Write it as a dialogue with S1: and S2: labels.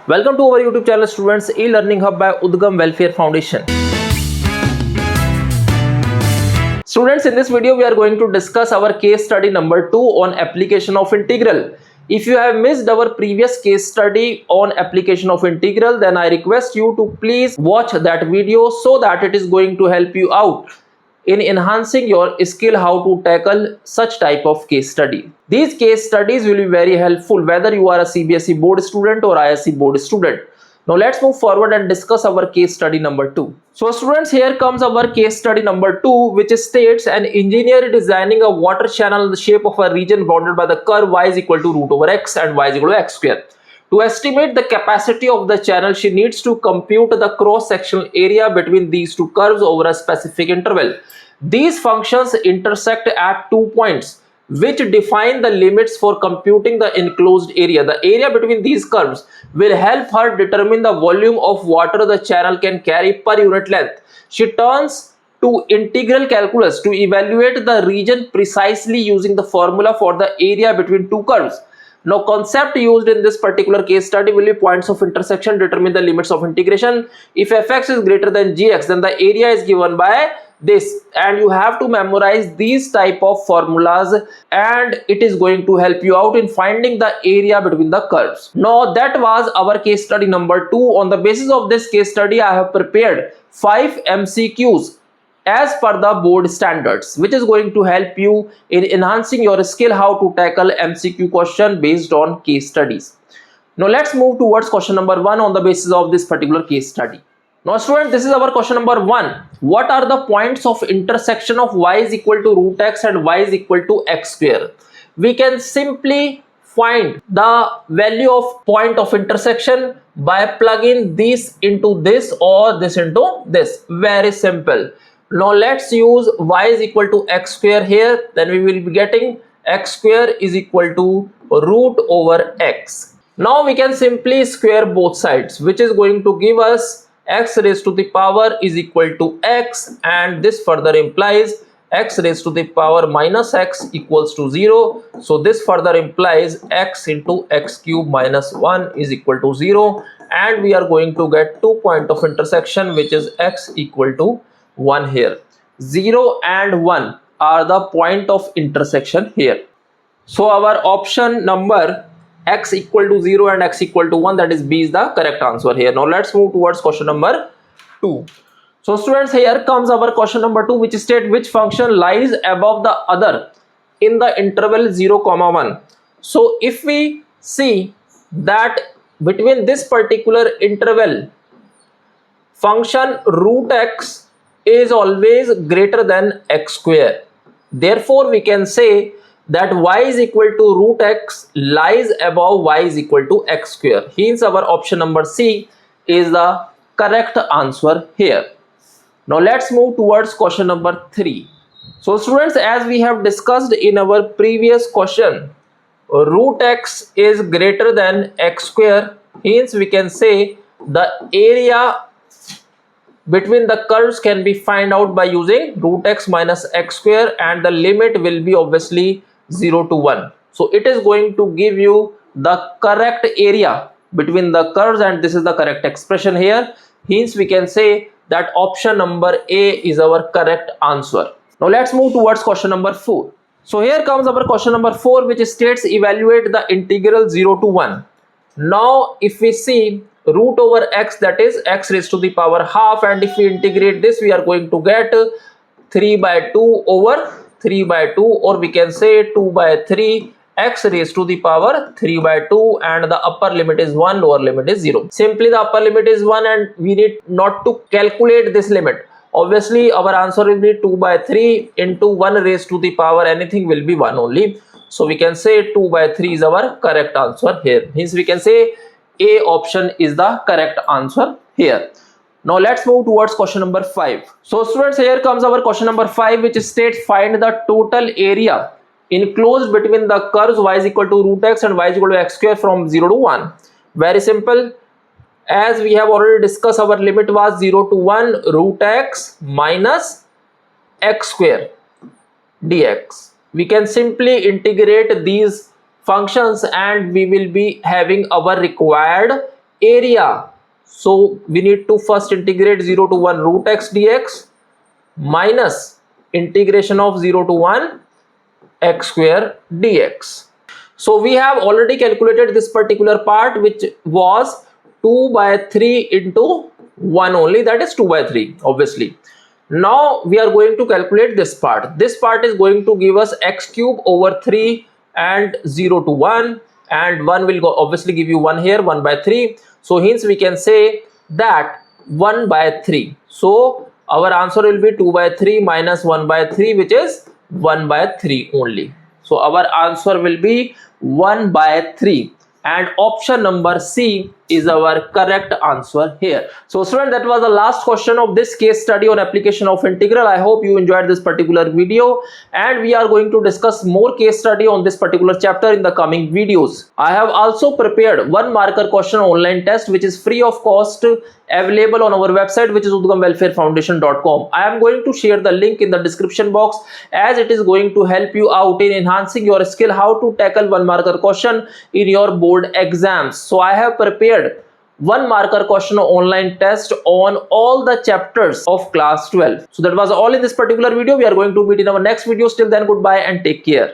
S1: Welcome to our YouTube channel students, e-learning hub by Udgam Welfare Foundation. Students, in this video we are going to discuss our case study number 2 on application of integral. If you have missed our previous case study on application of integral, then I request you to please watch that video so that it is going to help you out in enhancing your skill how to tackle such type of case study. These case studies will be very helpful whether you are a CBSE board student or ISC board student. Now let's move forward and discuss our case study number 2. So students, here comes our case study number 2, which states an engineer designing a water channel in the shape of a region bounded by the curve y is equal to root over x and y is equal to x square. To estimate the capacity of the channel, she needs to compute the cross-sectional area between these two curves over a specific interval. These functions intersect at 2 points, which define the limits for computing the enclosed area. The area between these curves will help her determine the volume of water the channel can carry per unit length. She turns to integral calculus to evaluate the region precisely using the formula for the area between two curves. Now, concept used in this particular case study will be points of intersection, determine the limits of integration. If fx is greater than gx, then the area is given by this, and you have to memorize these type of formulas, and it is going to help you out in finding the area between the curves. Now, that was our case study number 2. On the basis of this case study, I have prepared 5 MCQs as per the board standards, which is going to help you in enhancing your skill how to tackle MCQ question based on case studies. Now let's move towards question number 1 on the basis of this particular case study. Now student, this is our question number 1. What are the points of intersection of y is equal to root x and y is equal to x square? We can simply find the value of point of intersection by plugging this into this or this into this. Very simple. Now let's use y is equal to x square here. Then we will be getting x square is equal to root over x. Now we can simply square both sides, which is going to give us x raised to the power is equal to x, and this further implies x raised to the power minus x equals to 0. So this further implies x into x cube minus 1 is equal to 0, and we are going to get 2 point of intersection, which is x equal to 1 here. 0 and 1 are the point of intersection here. So our option number x equal to 0 and x equal to 1, that is B, is the correct answer here. Now let's move towards question number 2. So students, here comes our question number 2, which states which function lies above the other in the interval 0, 1. So if we see that between this particular interval, function root x is always greater than x square. Therefore, we can say that y is equal to root x lies above y is equal to x square. Hence, our option number C is the correct answer here. Now, let's move towards question number 3. So, students, as we have discussed in our previous question, root x is greater than x square. Hence, we can say the area between the curves can be found out by using root x minus x square, and the limit will be obviously 0 to 1. So it is going to give you the correct area between the curves, and this is the correct expression here. Hence we can say that option number A is our correct answer. Now let's move towards question number 4. So here comes our question number 4, which states evaluate the integral 0 to 1. Now if we see root over x, that is x raised to the power half, and if we integrate this, we are going to get 3 by 2 over 3 by 2, or we can say 2 by 3 x raised to the power 3 by 2, and the upper limit is 1, lower limit is 0. Simply the upper limit is 1, and we need not to calculate this limit. Obviously our answer will be 2 by 3 into 1 raised to the power anything will be 1 only. So we can say 2 by 3 is our correct answer here. Hence we can say A option is the correct answer here. Now let's move towards question number 5. So students, here comes our question number 5, which states find the total area enclosed between the curves y is equal to root x and y is equal to x square from 0 to 1. Very simple. As we have already discussed, our limit was 0 to 1 root x minus x square dx. We can simply integrate these functions and we will be having our required area. So we need to first integrate 0 to 1 root x dx minus integration of 0 to 1 x square dx. So we have already calculated this particular part, which was 2 by 3 into 1 only, that is 2 by 3 obviously. Now we are going to calculate this part. This part is going to give us x cube over 3 and 0 to 1, and 1 will go obviously give you 1 here, 1 by 3. So hence we can say that 1 by 3. So our answer will be 2 by 3 minus 1 by 3, which is 1 by 3 only. So our answer will be 1 by 3, and option number C is our correct answer here. So student, that was the last question of this case study on application of integral. I hope you enjoyed this particular video, and we are going to discuss more case study on this particular chapter in the coming videos. I have also prepared 1 marker question online test which is free of cost, available on our website, which is udgamwelfarefoundation.com. I am going to share the link in the description box, as it is going to help you out in enhancing your skill how to tackle 1 marker question in your board exams. So I have prepared 1 marker question online test on all the chapters of class 12. So that was all in this particular video. We are going to meet in our next video. Till then, goodbye and take care.